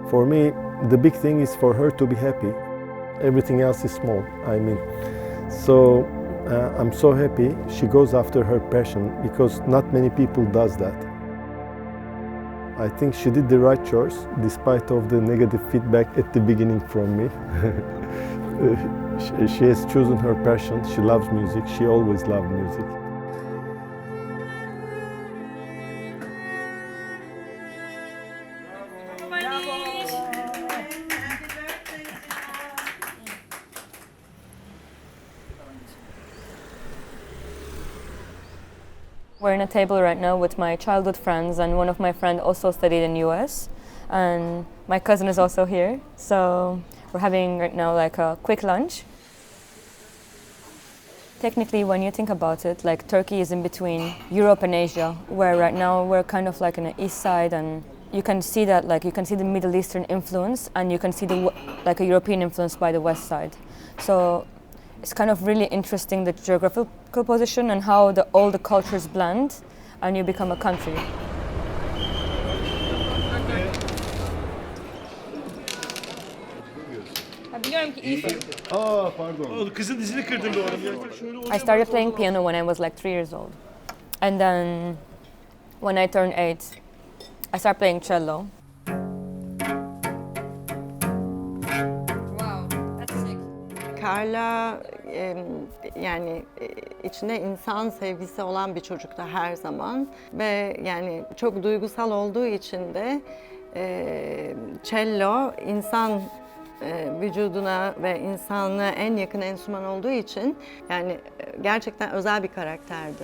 For me, the big thing is for her to be happy. Everything else is small, I mean. So I'm so happy she goes after her passion, because not many people does that. I think she did the right choice, despite of the negative feedback at the beginning from me. She has chosen her passion. She loves music. She always loved music. We're in a table right now with my childhood friends, and one of my friends also studied in US, and my cousin is also here. So we're having right now like a quick lunch. Technically, when you think about it, like Turkey is in between Europe and Asia, where right now we're kind of like in the east side, and you can see that, like you can see the Middle Eastern influence, and you can see the like a European influence by the west side. So it's kind of really interesting, the geographical position and how all the cultures blend and you become a country. Biliyorum ki iyisin. Pardon. Kızın dizini kırdın doğru. I started playing piano when I was like 3 years old. And then when I turned 8, I started playing cello. Carla yani içinde insan sevgisi olan bir çocuktu her zaman ve yani çok duygusal olduğu için de cello insan vücuduna ve insanlığa en yakın enstrüman olduğu için yani gerçekten özel bir karakterdi.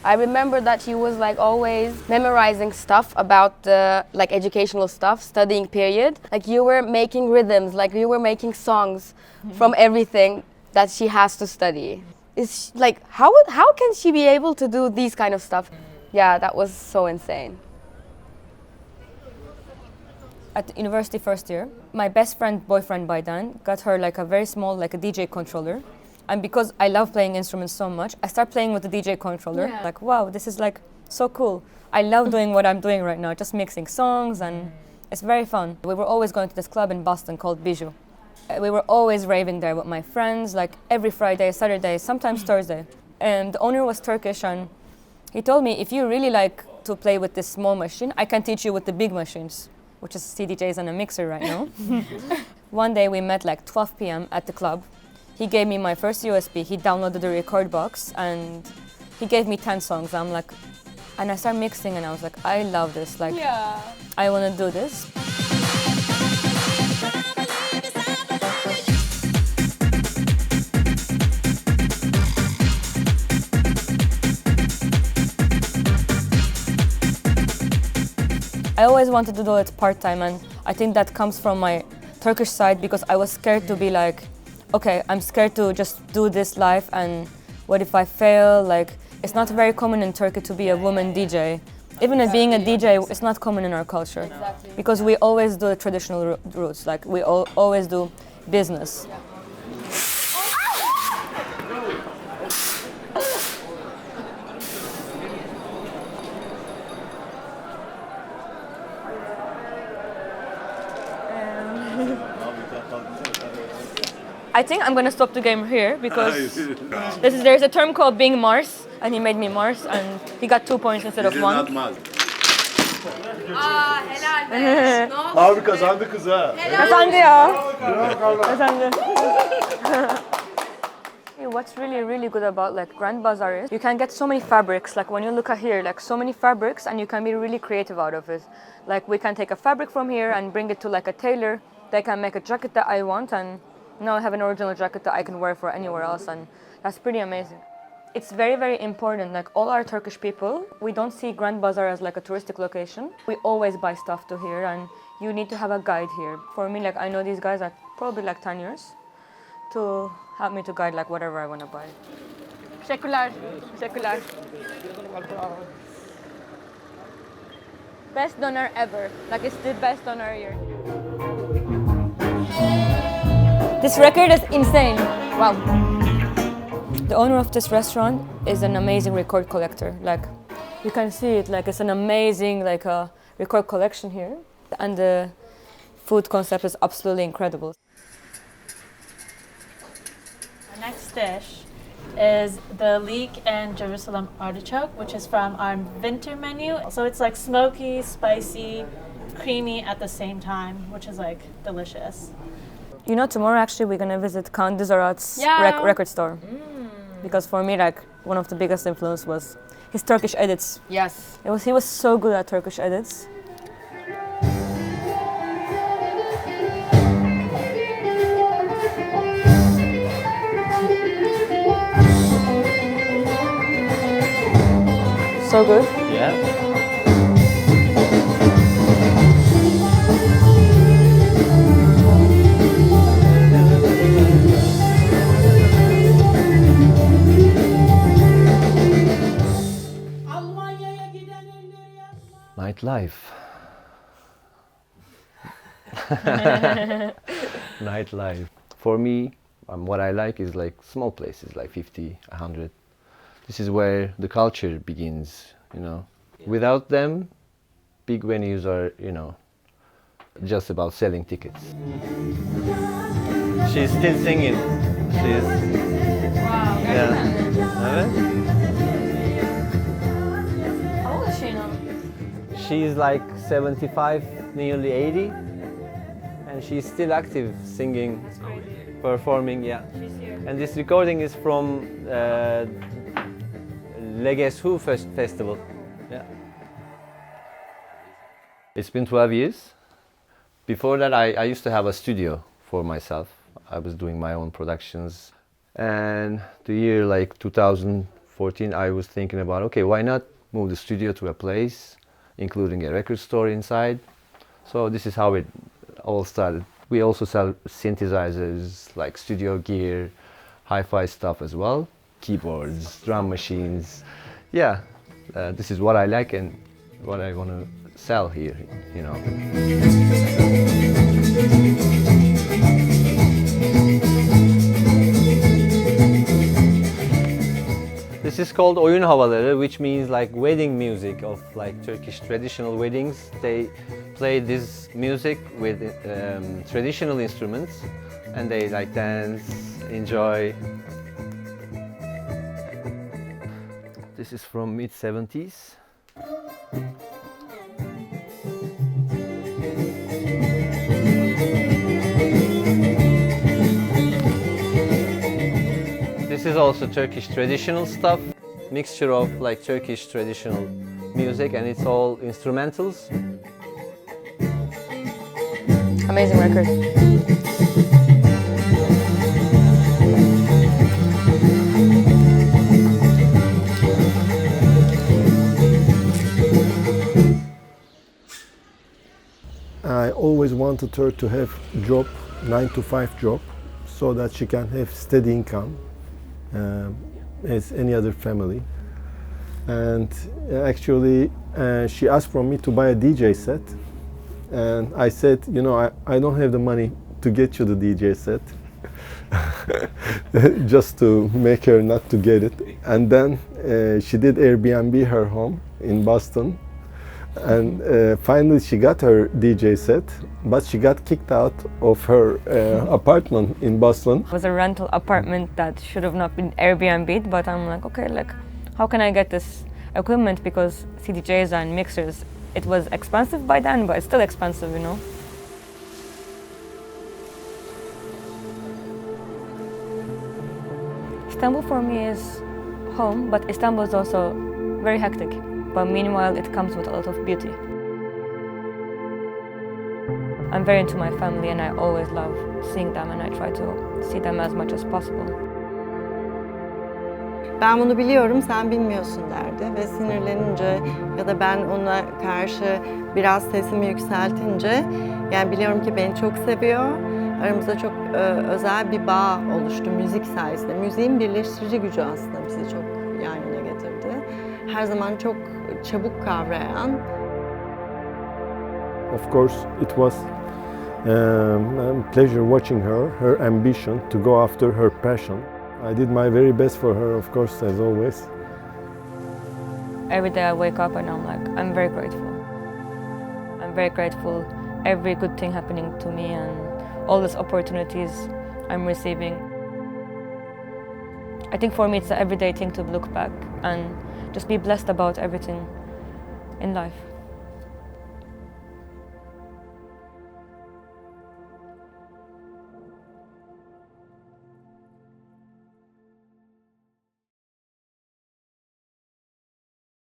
I remember that he was like always memorizing stuff about the like educational stuff, studying period. Like you were making rhythms, like you were making songs from everything that she has to study. It's like how can she be able to do these kind of stuff? Yeah, that was so insane. At the university first year, my best friend, boyfriend by then, got her like a very small, like a DJ controller. And because I love playing instruments so much, I started playing with the DJ controller. Yeah. Like, wow, this is like so cool. I love doing what I'm doing right now, just mixing songs, and it's very fun. We were always going to this club in Boston called Bijou. We were always raving there with my friends, like every Friday, Saturday, sometimes Thursday. And the owner was Turkish, and he told me, if you really like to play with this small machine, I can teach you with the big machines, which is CDJs and a mixer right now. One day we met like 12 p.m. at the club. He gave me my first USB, he downloaded the record box, and he gave me 10 songs. I'm like, and I started mixing, and I was like, I love this, like, yeah. I want to do this. I always wanted to do it part-time, and I think that comes from my Turkish side, because I was scared to be like, okay, I'm scared to just do this life, and what if I fail? Like, it's not very common in Turkey to be a woman DJ. Even being a DJ, it's not common in our culture. Exactly. Because we always do the traditional routes, like we always do business. I think I'm gonna stop the game here because there's a term called being Mars, and he made me Mars, and he got 2 points instead of 1. Helal be. Abi kazandı kız ha. Kazandı ya. Kazandı. What's really good about like Grand Bazaar is you can get so many fabrics. Like when you look at here, like so many fabrics, and you can be really creative out of it. Like we can take a fabric from here and bring it to like a tailor. They can make a jacket that I want, and now I have an original jacket that I can wear for anywhere else, and that's pretty amazing. It's very important, like all our Turkish people, we don't see Grand Bazaar as like a touristic location. We always buy stuff to here, and you need to have a guide here. For me, like I know these guys are probably like 10 years to help me to guide like whatever I want to buy. Teşekkürler. Teşekkürler. Best doner ever. Like it's the best doner here. This record is insane. Wow. The owner of this restaurant is an amazing record collector. Like You can see it, like it's an amazing like a record collection here, and the food concept is absolutely incredible. Our next dish is the leek and Jerusalem artichoke, which is from our winter menu. So it's like smoky, spicy, creamy at the same time, which is like delicious. You know, tomorrow actually we're gonna visit Count Dezorat's record store. Because for me, like, one of the biggest influence was his Turkish edits. Yes. He was so good at Turkish edits. So good. Yeah. Nightlife. Nightlife. For me, what I like is like small places, like 50, 100. This is where the culture begins, you know. Without them, big venues are, you know, just about selling tickets. She's still singing. She's... Wow. Yeah. Evet. How old is she now? She's like 75, nearly 80, and she's still active, singing, performing, yeah. And this recording is from Legeshu Festival. Yeah. It's been 12 years. Before that, I used to have a studio for myself. I was doing my own productions. And the year like 2014, I was thinking about, okay, why not move the studio to a place, including a record store inside. So this is how it all started. We also sell synthesizers, like studio gear, hi-fi stuff as well, keyboards, drum machines. Yeah, this is what I like and what I want to sell here, you know. This is called oyun havaları, which means like wedding music of like Turkish traditional weddings. They play this music with traditional instruments, and they like dance, enjoy. This is from mid-70s. This is also Turkish traditional stuff, mixture of like Turkish traditional music, and it's all instrumentals. Amazing record. I always wanted her to have job, 9-to-5 job, so that she can have steady income as any other family. And actually, she asked from me to buy a DJ set, and I said, you know, I don't have the money to get you the DJ set, just to make her not to get it. And then she did Airbnb her home in Boston. And finally she got her DJ set, but she got kicked out of her apartment in Boston. It was a rental apartment that should have not been Airbnb'd, but I'm like, okay, like, how can I get this equipment? Because CDJs and mixers, it was expensive by then, but it's still expensive, you know. Istanbul for me is home, but Istanbul is also very hectic. But meanwhile, it comes with a lot of beauty. I'm very into my family and I always love seeing them, and I try to see them as much as possible. Ben bunu biliyorum, sen bilmiyorsun derdi ve sinirlenince ya da ben ona karşı biraz sesimi yükseltince, yani biliyorum ki beni çok seviyor. Aramızda çok özel bir bağ oluştu müzik sayesinde. Müziğin birleştirici gücü aslında bizi çok yan yana getirdi. Her zaman çok çabuk kavrayan. Of course, it was a pleasure watching her ambition to go after her passion. I did my very best for her, of course, as always. every day I wake up and I'm like, I'm very grateful. I'm very grateful every good thing happening to me and all these opportunities I'm receiving. I think for me it's an everyday thing to look back and just be blessed about everything in life.